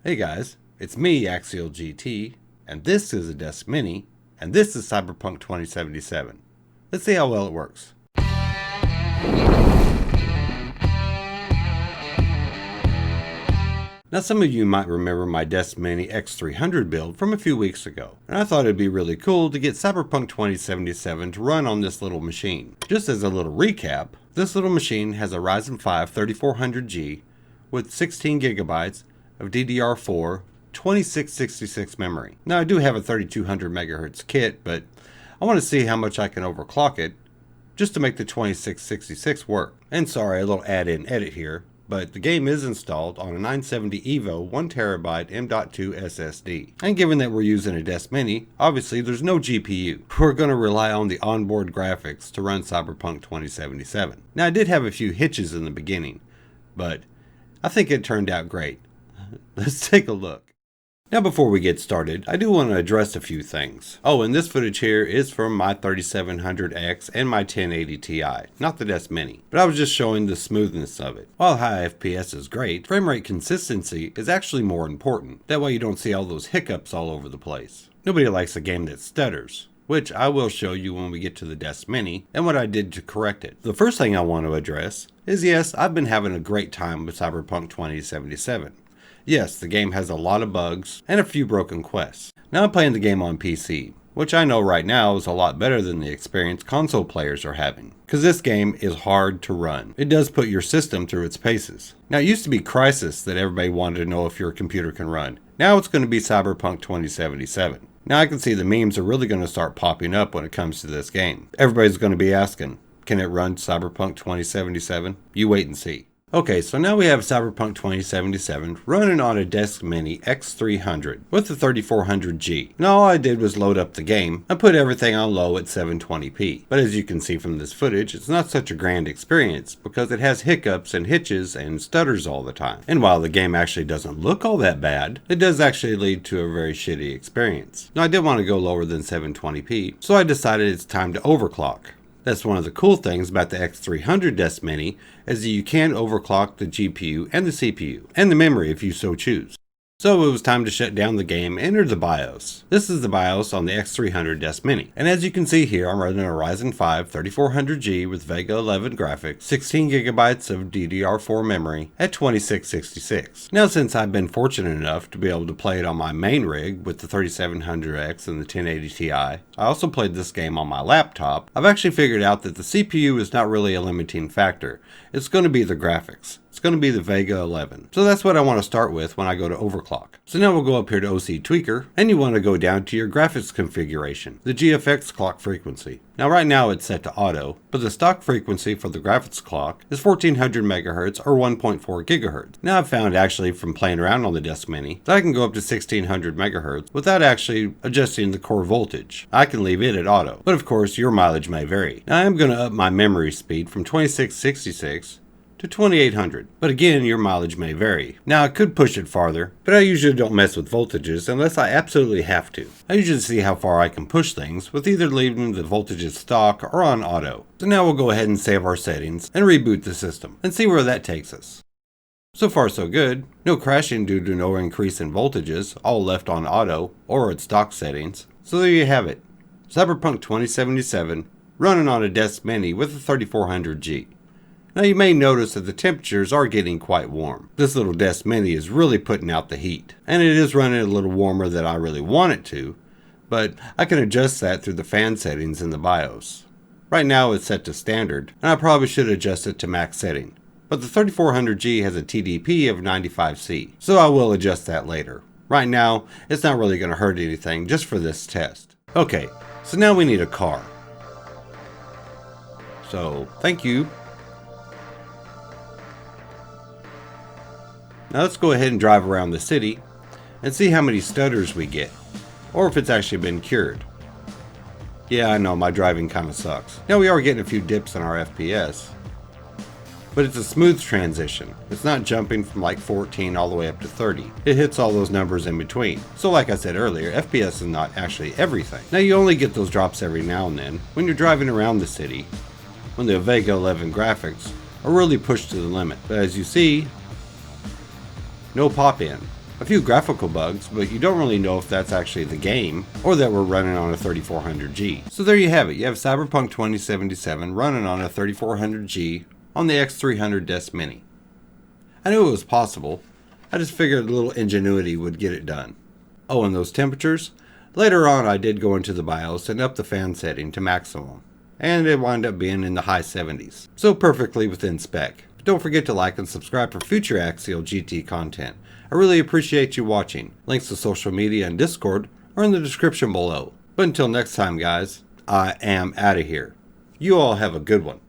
Hey guys, it's me, Axial GT, and this is a DeskMini, and this is Cyberpunk 2077. Let's see how well it works. Now some of you might remember my DeskMini X300 build from a few weeks ago, and I thought it'd be really cool to get Cyberpunk 2077 to run on this little machine. Just as a little recap, this little machine has a Ryzen 5 3400G with 16 gigabytes of DDR4 2666 memory. Now I do have a 3200 megahertz kit, but I want to see how much I can overclock it just to make the 2666 work. And sorry, a little add-in edit here, but the game is installed on a 970 EVO 1TB M.2 SSD. And given that we're using a DeskMini, obviously there's no GPU. We're going to rely on the onboard graphics to run Cyberpunk 2077. Now I did have a few hitches in the beginning, but I think it turned out great. Let's take a look. Now before we get started, I do want to address a few things. Oh, and this footage here is from my 3700X and my 1080 Ti, not the DeskMini. But I was just showing the smoothness of it. While high FPS is great, frame rate consistency is actually more important. That way you don't see all those hiccups all over the place. Nobody likes a game that stutters, which I will show you when we get to the DeskMini and what I did to correct it. The first thing I want to address is yes, I've been having a great time with Cyberpunk 2077. Yes, the game has a lot of bugs and a few broken quests. Now I'm playing the game on PC, which I know right now is a lot better than the experience console players are having, because this game is hard to run. It does put your system through its paces. Now it used to be Crysis that everybody wanted to know if your computer can run. Now it's going to be Cyberpunk 2077. Now I can see the memes are really going to start popping up when it comes to this game. Everybody's going to be asking, can it run Cyberpunk 2077? You wait and see. Okay, so now we have Cyberpunk 2077 running on a DeskMini X300 with the 3400G. Now all I did was load up the game and put everything on low at 720p. But as you can see from this footage, it's not such a grand experience because it has hiccups and hitches and stutters all the time. And while the game actually doesn't look all that bad, it does actually lead to a very shitty experience. Now I did want to go lower than 720p, so I decided it's time to overclock. That's one of the cool things about the X300 DeskMini is that you can overclock the GPU and the CPU, and the memory if you so choose. So it was time to shut down the game and enter the BIOS. This is the BIOS on the X300 DeskMini. And as you can see here, I'm running a Ryzen 5 3400G with Vega 11 graphics, 16 gigabytes of DDR4 memory at 2666. Now since I've been fortunate enough to be able to play it on my main rig with the 3700X and the 1080 Ti, I also played this game on my laptop. I've actually figured out that the CPU is not really a limiting factor. It's going to be the graphics. It's going to be the Vega 11. So that's what I want to start with when I go to overclock. So now we'll go up here to OC Tweaker, and you want to go down to your graphics configuration, the GFX clock frequency. Now right now it's set to auto, but the stock frequency for the graphics clock is 1400 megahertz or 1.4 gigahertz. Now I've found actually from playing around on the DeskMini that I can go up to 1600 megahertz without actually adjusting the core voltage. I can leave it at auto, but of course your mileage may vary. Now I am going to up my memory speed from 2666 to 2800, but again your mileage may vary. Now I could push it farther, but I usually don't mess with voltages unless I absolutely have to. I usually see how far I can push things with either leaving the voltages stock or on auto. So now we'll go ahead and save our settings and reboot the system and see where that takes us. So far so good, no crashing due to no increase in voltages, all left on auto or at stock settings. So there you have it, Cyberpunk 2077 running on a DeskMini with a 3400G. Now you may notice that the temperatures are getting quite warm. This little DeskMini is really putting out the heat. And it is running a little warmer than I really want it to, but I can adjust that through the fan settings in the BIOS. Right now it's set to standard, and I probably should adjust it to max setting. But the 3400G has a TDP of 95C, so I will adjust that later. Right now, it's not really going to hurt anything just for this test. Okay, so now we need a car. So, thank you. Now let's go ahead and drive around the city and see how many stutters we get, or if it's actually been cured. Yeah, I know, my driving kind of sucks. Now we are getting a few dips in our FPS, but it's a smooth transition. It's not jumping from like 14 all the way up to 30. It hits all those numbers in between. So like I said earlier, FPS is not actually everything. Now you only get those drops every now and then when you're driving around the city, when the Vega 11 graphics are really pushed to the limit. But as you see, no pop in. a few graphical bugs, but you don't really know if that's actually the game or that we're running on a 3400G. So there you have it. You have Cyberpunk 2077 running on a 3400G on the X300 Deskmini. I knew it was possible. I just figured a little ingenuity would get it done. Oh, and those temperatures? Later on I did go into the BIOS and up the fan setting to maximum, and it wound up being in the high 70s. So perfectly within spec. But don't forget to like and subscribe for future Axial GT content. I really appreciate you watching. Links to social media and Discord are in the description below. But until next time guys, I am out of here. You all have a good one.